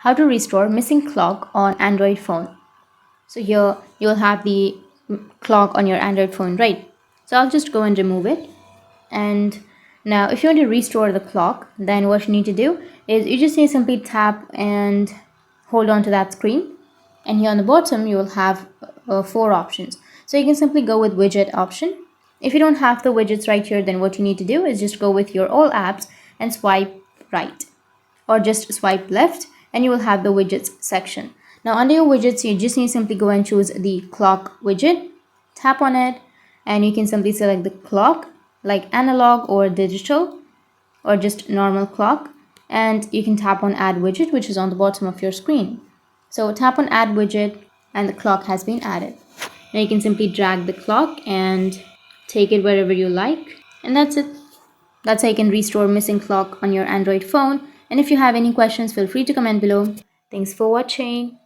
how to restore missing clock on Android phone. So here you'll have the clock on your Android phone, right? So I'll just go and remove it. And now if you want to restore the clock, then what you need to do is you just need to simply tap and hold on to that screen. And here on the bottom, you will have 4 options. So you can simply go with widget option. If you don't have the widgets right here, then what you need to do is just go with your all apps and swipe right, or just swipe left, and you will have the widgets section. Now under your widgets, you just need to simply go and choose the clock widget, tap on it, and you can simply select the clock, like analog or digital or just normal clock, and you can tap on add widget, which is on the bottom of your screen. So tap on add widget and the clock has been added. Now you can simply drag the clock and take it wherever you like, and that's it. That's how you can restore missing clock on your Android phone. And if you have any questions, feel free to comment below. Thanks for watching.